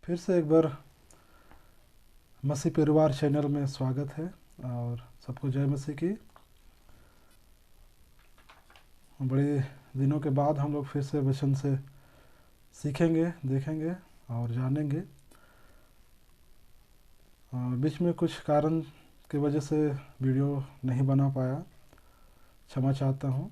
फिर से एक बार मसीह परिवार चैनल में स्वागत है और सबको जय मसीह की। बड़े दिनों के बाद हम लोग फिर से वचन से सीखेंगे, देखेंगे और जानेंगे। बीच में कुछ कारण की वजह से वीडियो नहीं बना पाया, क्षमा चाहता हूँ।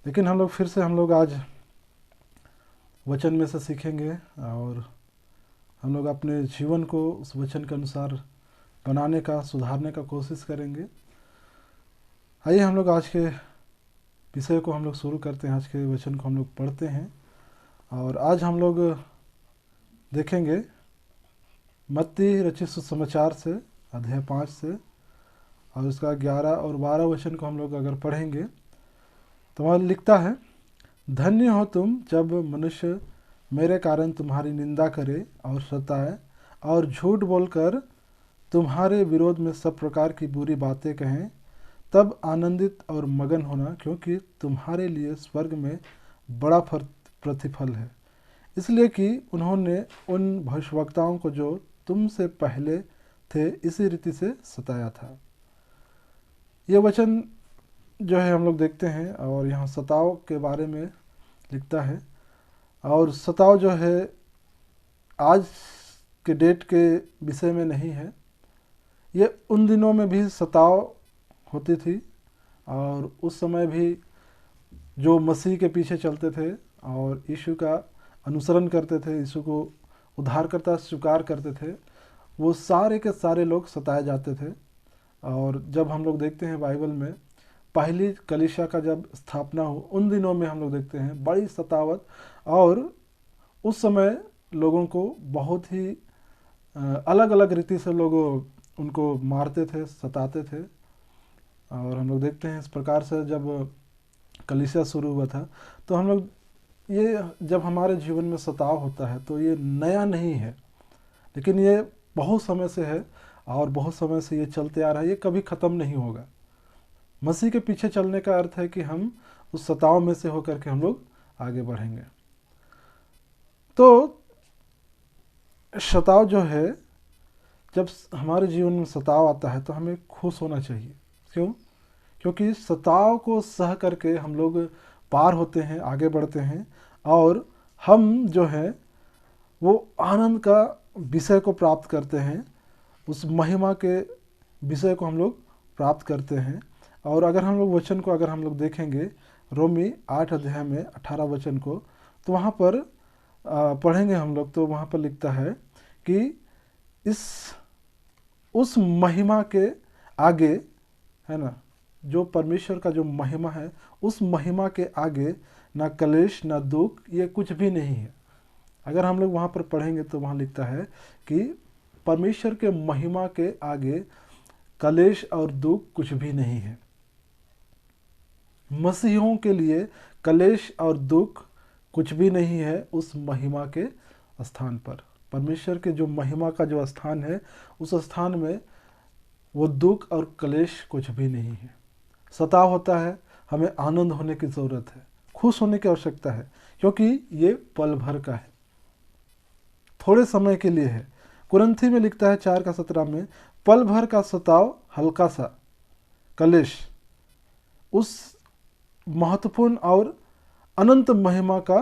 लेकिन हम लोग आज वचन में से सीखेंगे और हम लोग अपने जीवन को उस वचन के अनुसार बनाने का, सुधारने का कोशिश करेंगे। आइए हम लोग आज के विषय को हम लोग शुरू करते हैं। आज के वचन को हम लोग पढ़ते हैं और आज हम लोग देखेंगे मत्ती रचित सुसमाचार से अध्याय 5 से, और उसका 11 और 12 वचन को हम लोग अगर पढ़ेंगे तो वहाँ लिखता है, धन्य हो तुम जब मनुष्य मेरे कारण तुम्हारी निंदा करे और सताए और झूठ बोलकर तुम्हारे विरोध में सब प्रकार की बुरी बातें कहें, तब आनंदित और मगन होना, क्योंकि तुम्हारे लिए स्वर्ग में बड़ा प्रतिफल है। इसलिए कि उन्होंने उन भविष्यवक्ताओं को जो तुमसे पहले थे इसी रीति से सताया था। ये वचन जो है हम लोग देखते हैं और यहाँ सताव के बारे में लिखता है। और सताव जो है आज के डेट के विषय में नहीं है, ये उन दिनों में भी सताव होती थी। और उस समय भी जो मसीह के पीछे चलते थे और यीशु का अनुसरण करते थे, यीशु को उद्धारकर्ता स्वीकार करते थे, वो सारे के सारे लोग सताए जाते थे। और जब हम लोग देखते हैं बाइबल में पहली कलीसिया का जब स्थापना हो, उन दिनों में हम लोग देखते हैं बड़ी सतावट, और उस समय लोगों को बहुत ही अलग अलग रीति से लोग उनको मारते थे, सताते थे। और हम लोग देखते हैं इस प्रकार से जब कलीसिया शुरू हुआ था, तो हम लोग ये जब हमारे जीवन में सताव होता है तो ये नया नहीं है, लेकिन ये बहुत समय से है और बहुत समय से ये चलते आ रहा है, ये कभी ख़त्म नहीं होगा। मसीह के पीछे चलने का अर्थ है कि हम उस सताव में से होकर के हम लोग आगे बढ़ेंगे। तो सताव जो है, जब हमारे जीवन में सताव आता है तो हमें खुश होना चाहिए। क्यों? क्योंकि सताव को सह करके हम लोग पार होते हैं, आगे बढ़ते हैं, और हम जो है वो आनंद का विषय को प्राप्त करते हैं, उस महिमा के विषय को हम लोग प्राप्त करते हैं। और अगर हम लोग वचन को अगर हम लोग देखेंगे रोमी 8 अध्याय में 18 वचन को, तो वहाँ पर पढ़ेंगे हम लोग, तो वहाँ पर लिखता है कि उस महिमा के आगे, है ना, जो परमेश्वर का जो महिमा है, उस महिमा के आगे ना कलेश ना दुख, ये कुछ भी नहीं है। अगर हम लोग वहाँ पर पढ़ेंगे तो वहाँ लिखता है कि परमेश्वर के महिमा के आगे कलेश और दुख कुछ भी नहीं है। मसीहों के लिए कलेश और दुख कुछ भी नहीं है उस महिमा के स्थान पर। परमेश्वर के जो महिमा का जो स्थान है, उस स्थान में वो दुख और कलेश कुछ भी नहीं है। सताव होता है, हमें आनंद होने की ज़रूरत है, खुश होने की आवश्यकता है, क्योंकि ये पल भर का है, थोड़े समय के लिए है। कुरिन्थी में लिखता है 4:17 में, पल भर का सताव, हल्का सा कलेश उस महत्वपूर्ण और अनंत महिमा का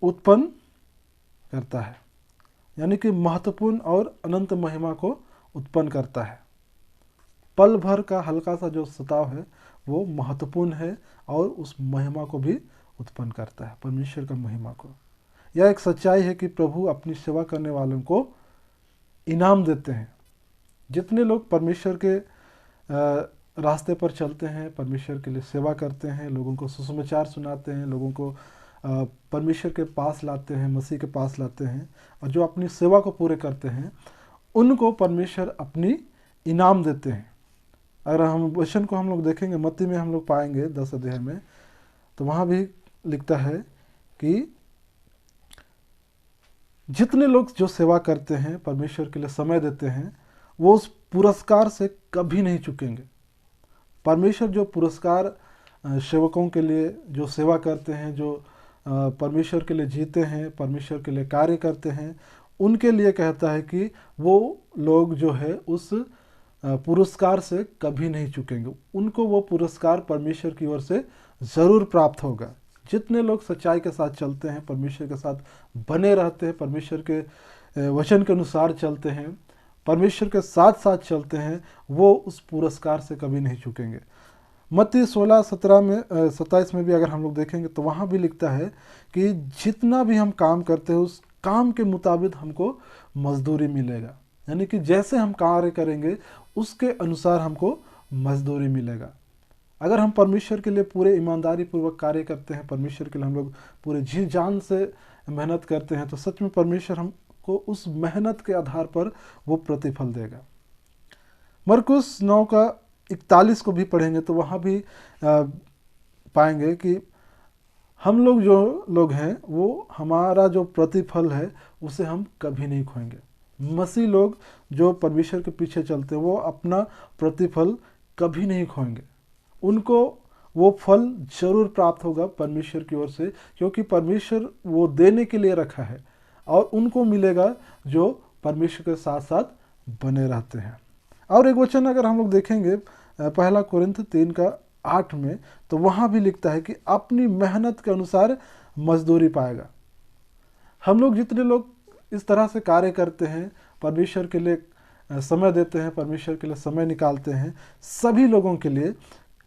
उत्पन्न करता है। यानी कि महत्वपूर्ण और अनंत महिमा को उत्पन्न करता है। पल भर का हल्का सा जो सताव है वो महत्वपूर्ण है और उस महिमा को भी उत्पन्न करता है, परमेश्वर का महिमा को। यह एक सच्चाई है कि प्रभु अपनी सेवा करने वालों को इनाम देते हैं। जितने लोग परमेश्वर के रास्ते पर चलते हैं, परमेश्वर के लिए सेवा करते हैं, लोगों को सुसमाचार सुनाते हैं, लोगों को परमेश्वर के पास लाते हैं, मसीह के पास लाते हैं, और जो अपनी सेवा को पूरे करते हैं, उनको परमेश्वर अपनी इनाम देते हैं। अगर हम वचन को हम लोग देखेंगे, मत्ती में हम लोग पाएंगे 10 अध्याय में, तो वहाँ भी लिखता है कि जितने लोग जो सेवा करते हैं, परमेश्वर के लिए समय देते हैं, वो उस पुरस्कार से कभी नहीं चूकेंगे। परमेश्वर जो पुरस्कार सेवकों के लिए जो सेवा करते हैं, जो परमेश्वर के लिए जीते हैं, परमेश्वर के लिए कार्य करते हैं, उनके लिए कहता है कि वो लोग जो है उस पुरस्कार से कभी नहीं चूकेंगे। उनको वो पुरस्कार परमेश्वर की ओर से ज़रूर प्राप्त होगा। जितने लोग सच्चाई के साथ चलते हैं, परमेश्वर के साथ बने रहते हैं, परमेश्वर के वचन के अनुसार चलते हैं, परमेश्वर के साथ साथ चलते हैं, वो उस पुरस्कार से कभी नहीं चूकेंगे। मत्ती 16:17 में 27 में भी अगर हम लोग देखेंगे तो वहाँ भी लिखता है कि जितना भी हम काम करते हैं उस काम के मुताबिक हमको मजदूरी मिलेगा। यानी कि जैसे हम कार्य करेंगे उसके अनुसार हमको मजदूरी मिलेगा। अगर हम परमेश्वर के लिए पूरे ईमानदारी पूर्वक कार्य करते हैं, परमेश्वर के लिए हम लोग पूरे जी जान से मेहनत करते हैं, तो सच में परमेश्वर हमको उस मेहनत के आधार पर वो प्रतिफल देगा। मरकुस 9:41 को भी पढ़ेंगे तो वहाँ भी पाएंगे कि हम लोग जो लोग हैं वो हमारा जो प्रतिफल है उसे हम कभी नहीं खोएंगे। मसीह लोग जो परमेश्वर के पीछे चलते हैं वो अपना प्रतिफल कभी नहीं खोएंगे। उनको वो फल जरूर प्राप्त होगा परमेश्वर की ओर से, क्योंकि परमेश्वर वो देने के लिए रखा है और उनको मिलेगा जो परमेश्वर के साथ साथ बने रहते हैं। और एक वचन अगर हम लोग देखेंगे 1 कोरिन्थ 3:8 में, तो वहाँ भी लिखता है कि अपनी मेहनत के अनुसार मजदूरी पाएगा। हम लोग जितने लोग इस तरह से कार्य करते हैं, परमेश्वर के लिए समय देते हैं, परमेश्वर के लिए समय निकालते हैं, सभी लोगों के लिए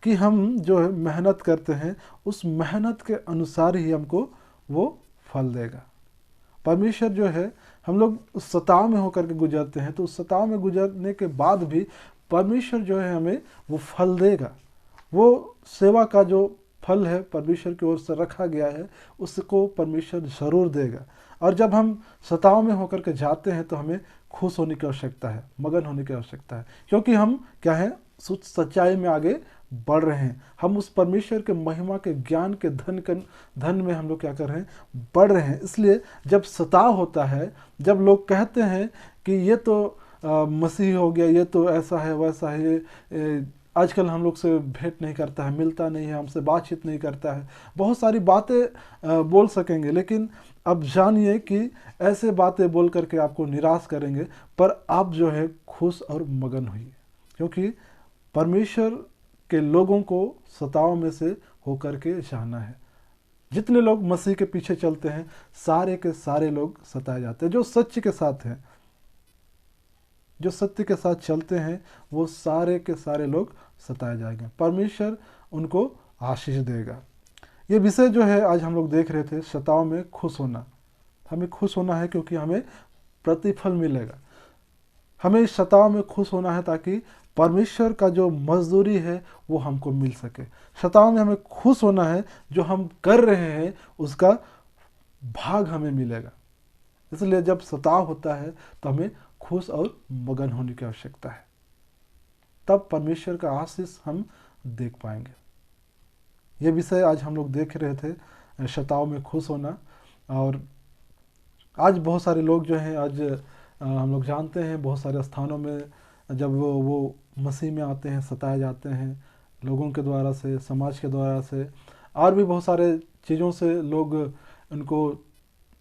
कि हम जो है मेहनत करते हैं उस मेहनत के अनुसार ही हमको वो फल देगा। परमेश्वर जो है, हम लोग उस सताव में होकर के गुजरते हैं, तो उस सताव में गुजरने के बाद भी परमेश्वर जो है हमें वो फल देगा। वो सेवा का जो फल है परमेश्वर की ओर से रखा गया है उसको परमेश्वर ज़रूर देगा। और जब हम सताव में होकर के जाते हैं तो हमें खुश होने की आवश्यकता है, मगन होने की आवश्यकता है, क्योंकि हम क्या है सच्चाई में आगे बढ़ रहे हैं। हम उस परमेश्वर के महिमा के ज्ञान के धन में हम लोग क्या कर रहे हैं, बढ़ रहे हैं। इसलिए जब सताव होता है, जब लोग कहते हैं कि ये तो मसीह हो गया, ये तो ऐसा है वैसा है, ये आजकल हम लोग से भेंट नहीं करता है, मिलता नहीं है, हमसे बातचीत नहीं करता है, बहुत सारी बातें बोल सकेंगे, लेकिन अब जानिए कि ऐसे बातें बोल करके आपको निराश करेंगे, पर आप जो है खुश और मगन होइए, क्योंकि परमेश्वर के लोगों को सताव में से होकर के जाना है। जितने लोग मसीह के पीछे चलते हैं सारे के सारे लोग सताए जाते हैं। जो सत्य के साथ हैं, जो सत्य के साथ चलते हैं, वो सारे के सारे लोग सताए जाएंगे। परमेश्वर उनको आशीष देगा। ये विषय जो है आज हम लोग देख रहे थे, सताव में खुश होना। हमें खुश होना है क्योंकि हमें प्रतिफल मिलेगा। हमें इस सताव में खुश होना है ताकि परमेश्वर का जो मजदूरी है वो हमको मिल सके। सताव में हमें खुश होना है, जो हम कर रहे हैं उसका भाग हमें मिलेगा। इसलिए जब सताव होता है तो हमें खुश और मगन होने की आवश्यकता है, तब परमेश्वर का आशीष हम देख पाएंगे। ये विषय आज हम लोग देख रहे थे, सताव में खुश होना। और आज बहुत सारे लोग जो हैं, आज हम लोग जानते हैं बहुत सारे स्थानों में जब वो मसीह में आते हैं, सताए जाते हैं लोगों के द्वारा से, समाज के द्वारा से, और भी बहुत सारे चीज़ों से लोग उनको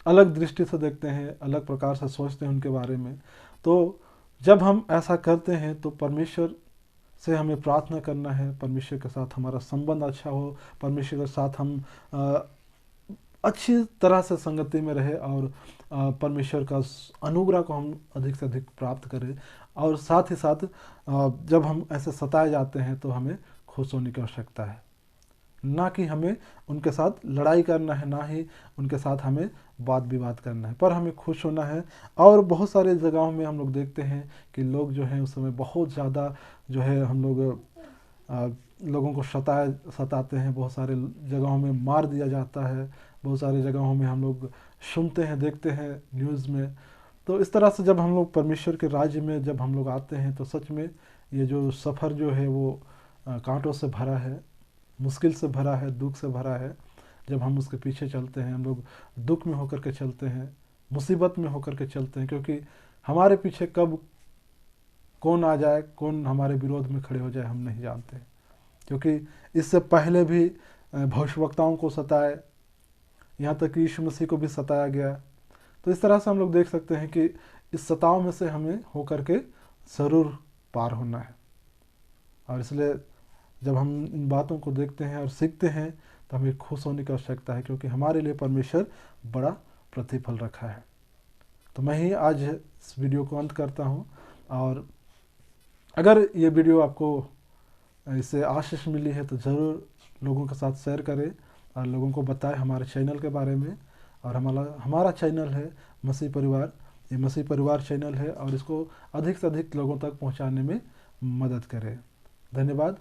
अलग दृष्टि से देखते हैं, अलग प्रकार से सोचते हैं उनके बारे में। तो जब हम ऐसा करते हैं तो परमेश्वर से हमें प्रार्थना करना है, परमेश्वर के साथ हमारा संबंध अच्छा हो, परमेश्वर के साथ हम अच्छी तरह से संगति में रहे और परमेश्वर का अनुग्रह को हम अधिक से अधिक प्राप्त करें। और साथ ही साथ जब हम ऐसे सताए जाते हैं तो हमें खुश होने की आवश्यकता है, ना कि हमें उनके साथ लड़ाई करना है, ना ही उनके साथ हमें वाद विवाद करना है, पर हमें खुश होना है। और बहुत सारे जगहों में हम लोग देखते हैं कि लोग जो हैं उस समय बहुत ज़्यादा जो है हम लोग लोगों को सताते हैं, बहुत सारे जगहों में मार दिया जाता है, बहुत सारी जगहों में हम लोग सुनते हैं, देखते हैं न्यूज़ में। तो इस तरह से जब हम लोग परमेश्वर के राज्य में जब हम लोग आते हैं तो सच में ये जो सफ़र जो है वो कांटों से भरा है, मुश्किल से भरा है, दुख से भरा है। जब हम उसके पीछे चलते हैं, हम लोग दुख में होकर के चलते हैं, मुसीबत में होकर के चलते हैं, क्योंकि हमारे पीछे कब कौन आ जाए, कौन हमारे विरोध में खड़े हो जाए हम नहीं जानते। क्योंकि इससे पहले भी भविष्यवक्ताओं को सताए, यहाँ तक कि यीशु मसीह को भी सताया गया। तो इस तरह से हम लोग देख सकते हैं कि इस सताव में से हमें होकर के ज़रूर पार होना है। और इसलिए जब हम इन बातों को देखते हैं और सीखते हैं तो हमें खुश होने की आवश्यकता है, क्योंकि हमारे लिए परमेश्वर बड़ा प्रतिफल रखा है। तो मैं ही आज इस वीडियो को अंत करता हूँ, और अगर ये वीडियो आपको इससे आशीष मिली है तो ज़रूर लोगों के साथ शेयर करें और लोगों को बताएं हमारे चैनल के बारे में। और हमारा चैनल है मसीह परिवार, ये मसीह परिवार चैनल है, और इसको अधिक से अधिक लोगों तक पहुंचाने में मदद करें। धन्यवाद।